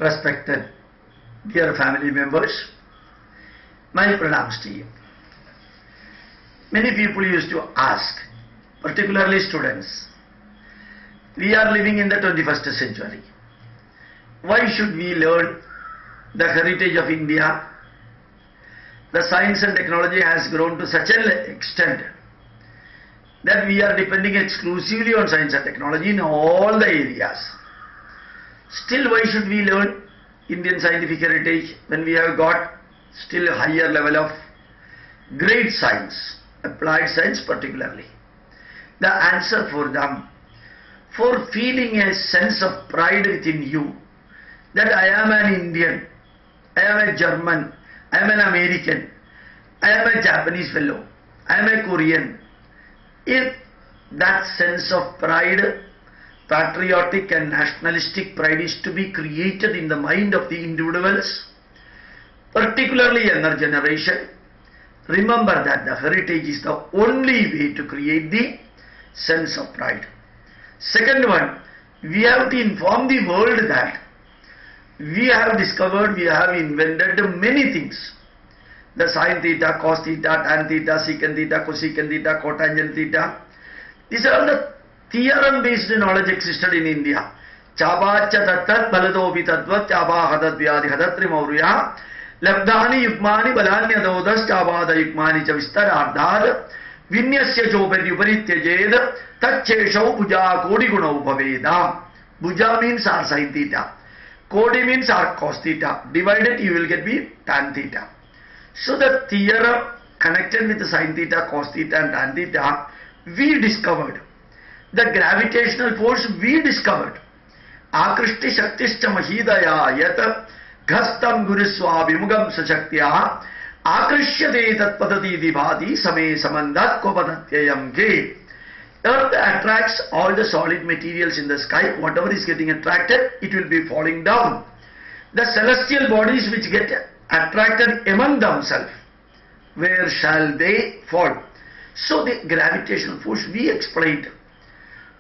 Respected dear family members, my pranams to you. Many people used to ask, particularly students, we are living in the 21st century. Why should we learn the heritage of India? The science and technology has grown to such an extent that we are depending exclusively on science and technology in all the areas. Still, why should we learn Indian scientific heritage when we have got still a higher level of great science, applied science particularly? The answer for them, for feeling a sense of pride within you that I am an Indian, I am a German, I am an American, I am a Japanese fellow, I am a Korean. If that sense of pride, patriotic and nationalistic pride is to be created in the mind of the individuals, particularly younger generation, remember that the heritage is the only way to create the sense of pride. Second one, we have to inform the world that we have discovered, we have invented many things. The sine theta, cos theta, tan theta, secant theta, cosecant theta, cotangent theta. These are all the theorem based knowledge existed in India. Chabacha tattat baladopi tatvat chabahadat vyadhihadatri maurya labdhani yukmani balanya chabada yukmani chavistarardhad vinyasya jopati uparityajed tacheshau puja kodi guna upaveda. Bhuja means our sine theta. Kodi means our cos theta. Divided you will get the tan theta. So the theorem connected with the sine theta, cos theta and tan theta, we discovered. The gravitational force we discovered. Akrishti shaktishcha mahidaya yat ghastam guruswabhimugam sachaktya akrishyate tatpadati dibhati same samandat kopadatyayam ge. Earth attracts all the solid materials in the sky. Whatever is getting attracted, it will be falling down. The celestial bodies which get attracted among themselves, where shall they fall? So the gravitational force we explained.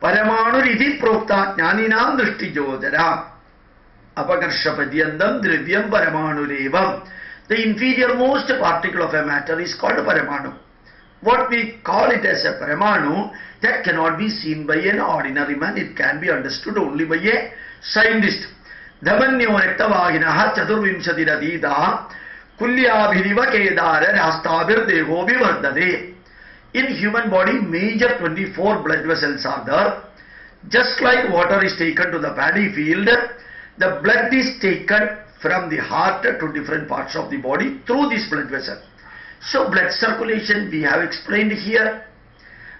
Paramanu iti prokta jnaninam drishti jodara apakarshapadyandam drivyam paramanurevam. The inferior most particle of a matter is called a paramanu. What we call it as a paramanu, that cannot be seen by an ordinary man. It can be understood only by a scientist. Dhamanyo nektavaginaha chaturvimsatiradida kulyabhiriva kedara rastabhir deho vivardade. In human body, major 24 blood vessels are there. Just like water is taken to the paddy field, the blood is taken from the heart to different parts of the body through this blood vessel. So blood circulation we have explained here.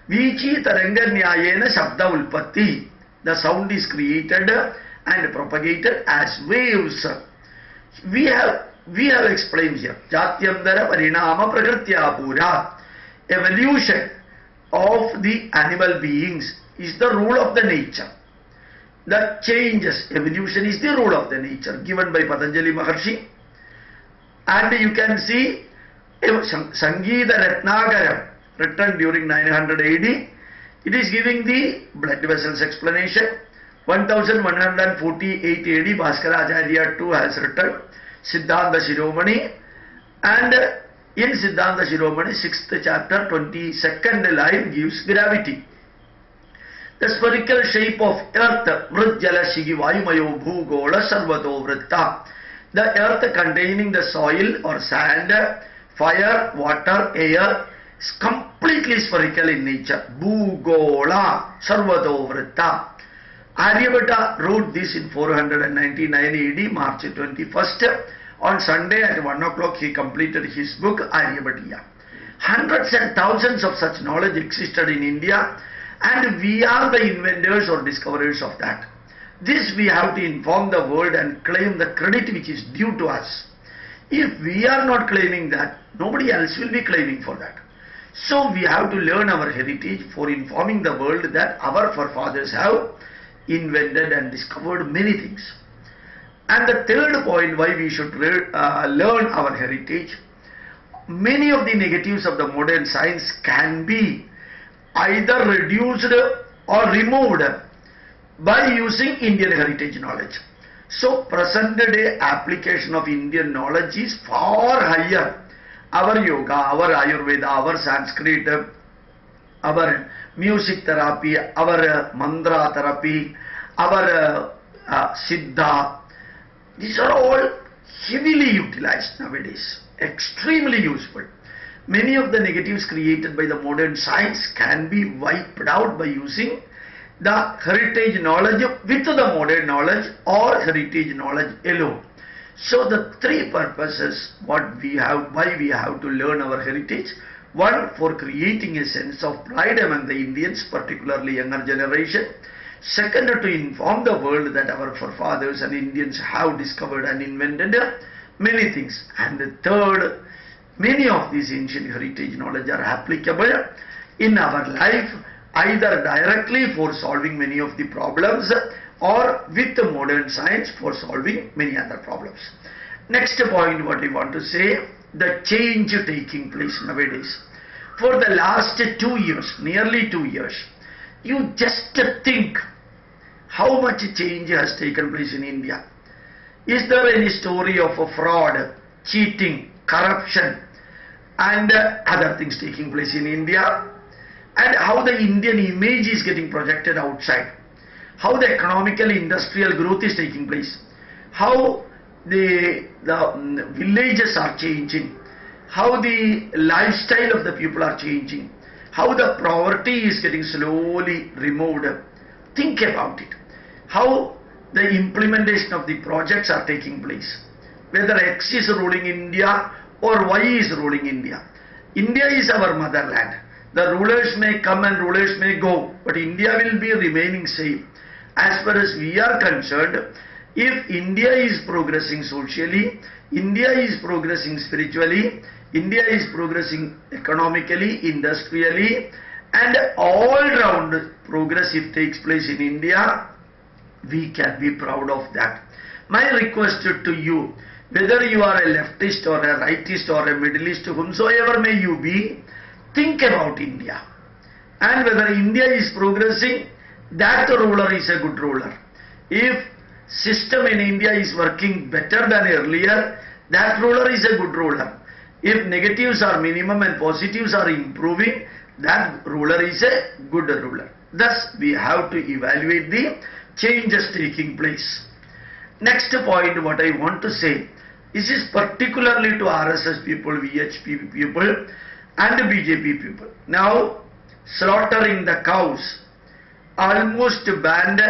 Vichi taranga nyayena shabda ulpatti. The sound is created and propagated as waves. We have explained here. Jatyamdara parinama prakritya pura. Evolution of the animal beings is the rule of the nature. The changes, evolution is the rule of the nature given by Patanjali Maharshi. And you can see Sangeeta Ratnagaram written during 900 AD. It is giving the blood vessels explanation. 1148 AD Bhaskaracharya too has written Siddhanta Shiromani, and in Siddhanta Shiromani 6th chapter 22nd line gives gravity. The spherical shape of earth Vrujjala Shigi Vayumayo Bhugola Sarvato Vritta. The earth containing the soil or sand, fire, water, air is completely spherical in nature. Bhugola Sarvato Vritta. Aryabhata wrote this in 499 AD, March 21st. On Sunday at 1 o'clock he completed his book Aryabhatiya. Hundreds and thousands of such knowledge existed in India, and we are the inventors or discoverers of that. This we have to inform the world and claim the credit which is due to us. If we are not claiming that, nobody else will be claiming for that. So we have to learn our heritage for informing the world that our forefathers have invented and discovered many things. And the third point why we should learn our heritage, many of the negatives of the modern science can be either reduced or removed by using Indian heritage knowledge. So present day application of Indian knowledge is far higher. Our yoga, our Ayurveda, our Sanskrit, our music therapy, our mantra therapy, our Siddha, these are all heavily utilized nowadays, extremely useful. Many of the negatives created by the modern science can be wiped out by using the heritage knowledge with the modern knowledge or heritage knowledge alone. So the three purposes why we have to learn our heritage. One, for creating a sense of pride among the Indians, particularly younger generation. Second, to inform the world that our forefathers and Indians have discovered and invented many things. And the third, many of these ancient heritage knowledge are applicable in our life, either directly for solving many of the problems or with the modern science for solving many other problems. Next point what I want to say, the change taking place nowadays. For the last 2 years, nearly 2 years, you just think how much change has taken place in India. Is there any story of a fraud, cheating, corruption and other things taking place in India? And how the Indian image is getting projected outside, how the economical industrial growth is taking place, how the villages are changing, how the lifestyle of the people are changing, how the poverty is getting slowly removed. Think about it, how the implementation of the projects are taking place, whether X is ruling India or Y is ruling India. India is our motherland. The rulers may come and rulers may go, but India will be remaining same. As far as we are concerned, if India is progressing socially, India is progressing spiritually, India is progressing economically, industrially, and all-round progress if takes place in India, we can be proud of that. My request to you, whether you are a leftist or a rightist or a middleist, whomsoever may you be, think about India, and whether India is progressing, that ruler is a good ruler. If system in India is working better than earlier, that ruler is a good ruler. If negatives are minimum and positives are improving, that ruler is a good ruler. Thus, we have to evaluate the changes taking place. Next point what I want to say, this is particularly to RSS people, VHP people and BJP people. Now, slaughtering the cows almost banned,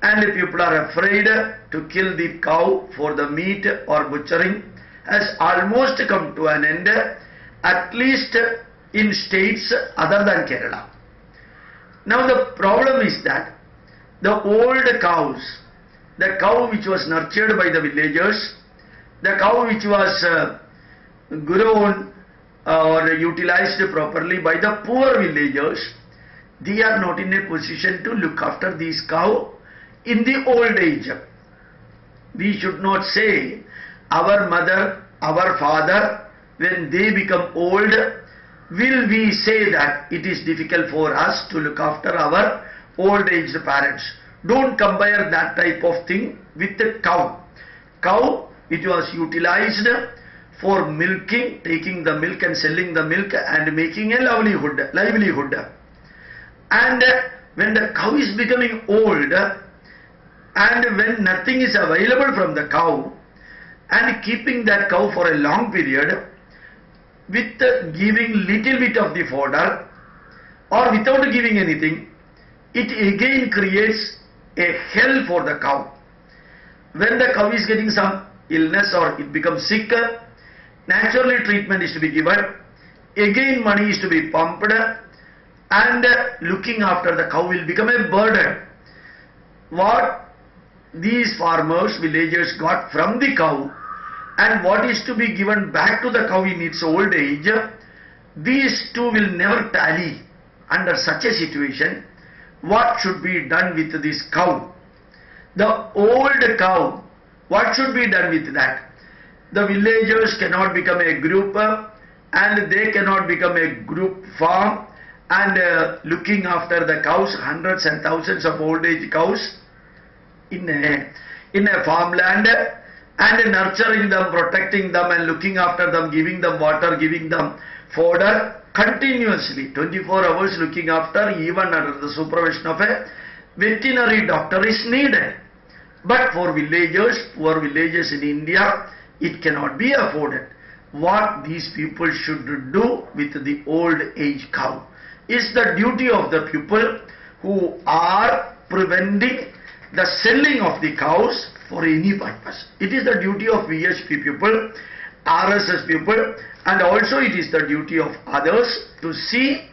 and people are afraid to kill the cow for the meat or butchering has almost come to an end, at least in states other than Kerala. Now the problem is that the old cows, the cow which was nurtured by the villagers, the cow which was grown or utilized properly by the poor villagers, they are not in a position to look after these cow in the old age. We should not say our mother, our father, when they become old, will we say that it is difficult for us to look after our old age parents. Don't compare that type of thing with the cow. Cow, it was utilized for milking, taking the milk and selling the milk and making a livelihood. And when the cow is becoming old and when nothing is available from the cow, and keeping that cow for a long period with giving little bit of the fodder or without giving anything, it again creates a hell for the cow. When the cow is getting some illness or it becomes sick, naturally treatment is to be given, again money is to be pumped, and looking after the cow will become a burden. What these farmers, villagers got from the cow and what is to be given back to the cow in its old age, these two will never tally. Under such a situation, what should be done with this cow? The old cow, what should be done with that? The villagers cannot become a group and they cannot become a group farm and looking after the cows, hundreds and thousands of old age cows. In in a farmland and nurturing them, protecting them and looking after them, giving them water, giving them fodder continuously, 24 hours looking after, even under the supervision of a veterinary doctor is needed. But for villagers, poor villages in India, it cannot be afforded. What these people should do with the old age cow is the duty of the people who are preventing the selling of the cows for any purpose. It is the duty of VHP people, RSS people, and also it is the duty of others to see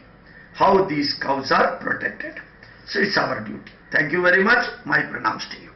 how these cows are protected. So it's our duty. Thank you very much. My pranams to you.